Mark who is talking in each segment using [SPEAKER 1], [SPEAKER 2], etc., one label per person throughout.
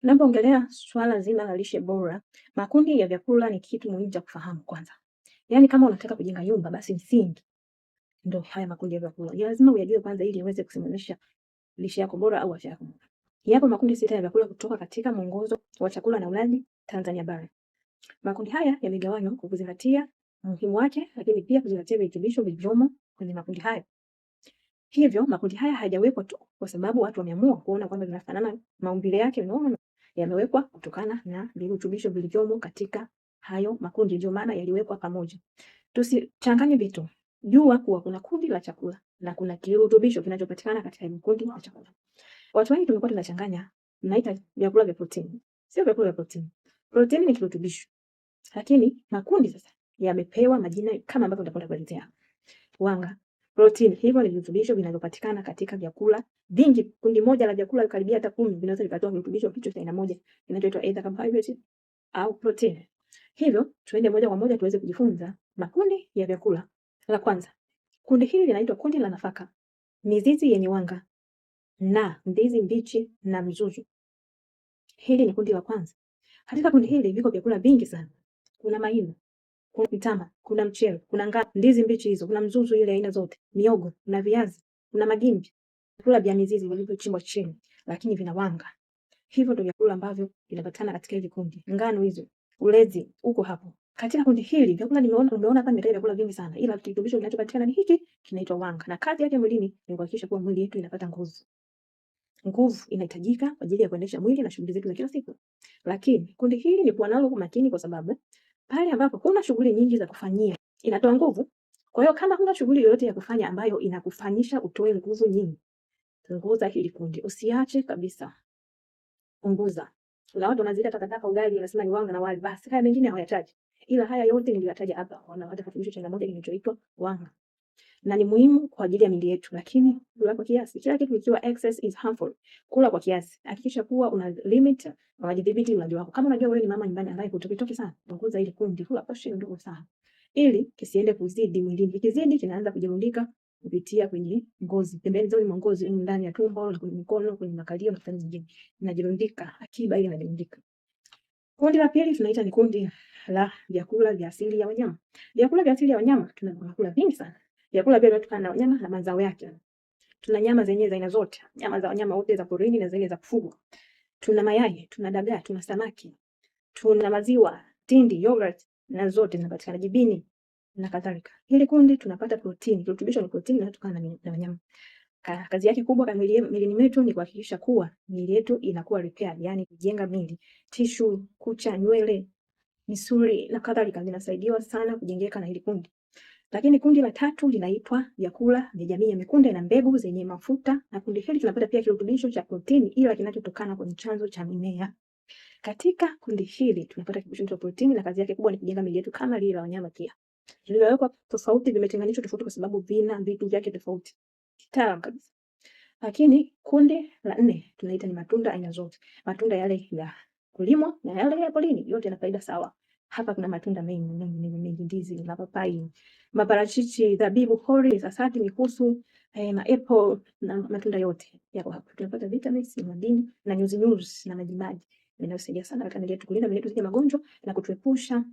[SPEAKER 1] Tunapoongelea swala zima la lishe bora, makundi ya vyakula ni kitu muhimu cha kufahamu kwanza. Yaani kama unataka kujenga nyumba basi msingi ndio haya makundi ya vyakula. Ni lazima uyajue kwanza ili uweze kusimamisha lishe yako bora au afya yako bora. Yapo makundi sita ya vyakula kutoka katika mwongozo wa chakula na ulaji Tanzania Bara. Makundi haya yamegawanywa kwa kuzingatia umuhimu wake, lakini pia kuzingatia virutubisho vilivyomo kwenye makundi hayo. Hivyo makundi haya hayajawekwa tu kwa sababu watu wameamua kuona kwamba vinafanana maumbile yake, unaona, yamewekwa kutokana na virutubisho vilivyomo katika hayo makundi, ndio maana yaliwekwa pamoja. Tusichanganye vitu. Jua kuwa kuna kundi la chakula na kuna kirutubisho kinachopatikana katika kundi la chakula. Watu wengi tumekuwa tunachanganya, tunaita vyakula vya protini. Sio vyakula vya protini. Protini ni kirutubisho. Lakini makundi sasa yamepewa majina kama ambavyo nitakwenda kuelezea. Wanga, protini, hivyo ni virutubisho vinavyopatikana katika vyakula vingi. Kundi moja la vyakula karibia hata 10 vinaweza vikatoa virutubisho kitu cha aina moja kinachoitwa either carbohydrate au protein. Hivyo tuende moja kwa moja tuweze kujifunza makundi ya vyakula. La kwanza, kundi hili linaitwa kundi la nafaka, mizizi yenye wanga na ndizi mbichi na mzuzu. Hili ni kundi la kwanza. Katika kundi hili viko vyakula vingi sana. Kuna mahindi, kuna mtama, kuna mchele, kuna ngano, ndizi mbichi hizo, kuna mzuzu ile aina zote, miogo, kuna viazi, kuna magimbi. Vyakula vya mizizi vilivyochimbwa chini lakini vina wanga. Hivyo ndio vyakula ambavyo vinapatikana katika hili kundi. Ngano hizo, ulezi uko hapo. Katika kundi hili vyakula umeona hapa nimetaja vyakula vingi sana, ila kirutubisho kinachopatikana ni hiki kinaitwa wanga. Na kazi yake mwilini ni kuhakikisha kuwa mwili wetu inapata nguvu. Nguvu inahitajika kwa ajili ya kuendesha mwili na shughuli zetu za kila siku. Lakini kundi hili ni kuwa nalo kwa makini kwa sababu pale ambapo kuna shughuli nyingi za kufanyia inatoa nguvu. Kwa hiyo kama huna shughuli yoyote ya kufanya ambayo inakufanyisha utoe nguvu nyingi, punguza hili kundi. Usiache kabisa. Punguza. Kuna watu wanazida takataka ugali wanasema ni wanga na wali. Basi haya mengine hawayataji. Ila haya yote niliyataja hapa wanapata kirutubisho cha moja kinachoitwa wanga. Na ni muhimu kwa ajili ya miili yetu, lakini kula kwa kiasi. Kila kitu kikiwa excess is harmful. Kula kwa kiasi. Hakikisha kuwa una limit, unajidhibiti ulaji wako. Kama unajua wewe ni mama nyumbani ambaye hutokitoki sana, punguza ile kundi, kula portion ndogo sana. Ili kisiende kuzidi mwilini. Kikizidi kinaanza kujirundika kupitia kwenye ngozi, pembezoni mwa ngozi, ndani ya tumbo, kwenye mikono, kwenye makalio na sehemu nyingine. Inajirundika, akiba ile inajirundika. Kundi la pili tunaita ni kundi la vyakula vya asili ya wanyama. Vyakula vya asili ya wanyama tuna vyakula vingi sana. Vyakula pia vinatokana na wanyama na mazao yake. Tuna nyama zenyewe za aina zote, nyama za wanyama wote za porini na zile za kufugwa. Tuna mayai, tuna dagaa, tuna samaki, tuna maziwa, tindi, yogurt na zote zinapatikana, jibini na kadhalika. Hili kundi tunapata protini. Virutubisho ni protini inatokana na wanyama. Kazi yake kubwa kwa mwilini wetu ni kuhakikisha kuwa miili yetu inakuwa repaired, yani kujenga miili, tissue, kucha, nywele, misuli na kadhalika vinasaidiwa sana kujengeka na hili kundi. Lakini kundi la tatu linaitwa vyakula vya jamii ya mikunde na mbegu zenye mafuta, na kundi hili tunapata pia kirutubisho cha protini ila kinachotokana kwenye chanzo cha mimea. Katika kundi hili tunapata kirutubisho cha protini na kazi yake kubwa ni kujenga miili yetu kama lile la wanyama pia. Vimewekwa tofauti, vimetenganishwa tofauti kwa sababu vina vitu vyake tofauti. Kitaalamu kabisa. Lakini kundi la 4 tunaita ni matunda aina zote. Matunda yale ya kulimwa na yale ya porini yote yana faida sawa. Hapa kuna matunda mengi, ndizi, mapapai, maparachichi, zabibu, pori, asali, mikusu, na apple na matunda yote yako hapa. Tunapata vitamins, madini na nyuzi na maji yanayosaidia sana katika miili yetu kulinda miili yetu dhidi ya magonjwa na kutuepusha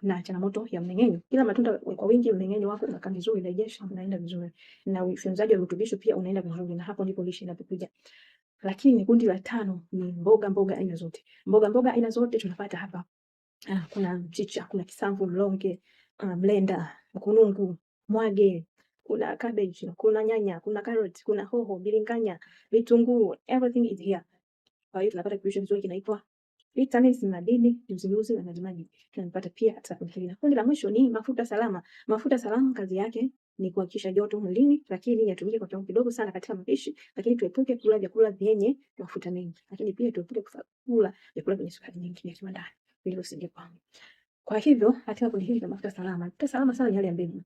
[SPEAKER 1] na changamoto ya mmeng'enyo. Kila matunda kwa wingi, mmeng'enyo wako unakaa vizuri, digestion inaenda vizuri na ufyonzaji wa virutubisho pia unaenda vizuri, na hapo ndipo lishe inapokuja. Lakini kundi la 5 ni mboga aina zote. Mboga aina zote tunapata hapa. Kuna mchicha, kuna kisamvu, mlonge, mlenda, mkunungu, mwage, kuna cabbage, kuna nyanya, kuna carrot, kuna hoho, bilinganya, vitunguu, everything is here. Kwa hiyo tunapata kirutubisho vizuri kinaitwa vitamins, madini, nyuzi na maji. Tunapata pia katika kundi hili. Kundi la mwisho ni mafuta salama. Mafuta salama kazi yake ni kuhakikisha joto mwilini, lakini yatumike kwa kiwango kidogo sana katika mapishi, lakini tuepuke kula vyakula vyenye mafuta mengi. Lakini pia tuepuke kula vyakula vyenye sukari nyingi ya kiwandani. Hilo usije kwangu. Kwa hivyo katika kundi hili la mafuta salama. Mafuta salama sana ni yale ya mbegu.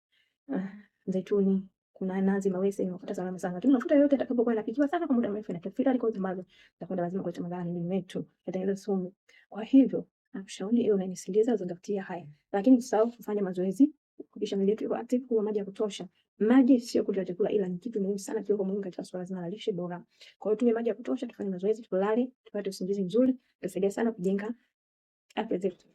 [SPEAKER 1] Zaituni, kuna nazi, mawese ni mafuta salama sana. Lakini mafuta yote yatakapokuwa yanapikiwa sana kwa muda mrefu na kafira liko ambazo itakwenda lazima kuleta madhara mwilini wetu, yatatengeneza sumu. Kwa hivyo nakushauri ewe unanisikiliza uzingatie haya. Lakini usisahau kufanya mazoezi, kuhakikisha mwili wetu uko active, kunywa maji ya kutosha Maji sio kunywa chakula, ila ni kitu muhimu sana, kiko muhimu katika swala zima la lishe bora. Kwa hiyo tunywe maji ya kutosha, tufanye mazoezi, tulale, tupate usingizi mzuri, itasaidia sana kujenga afya zetu.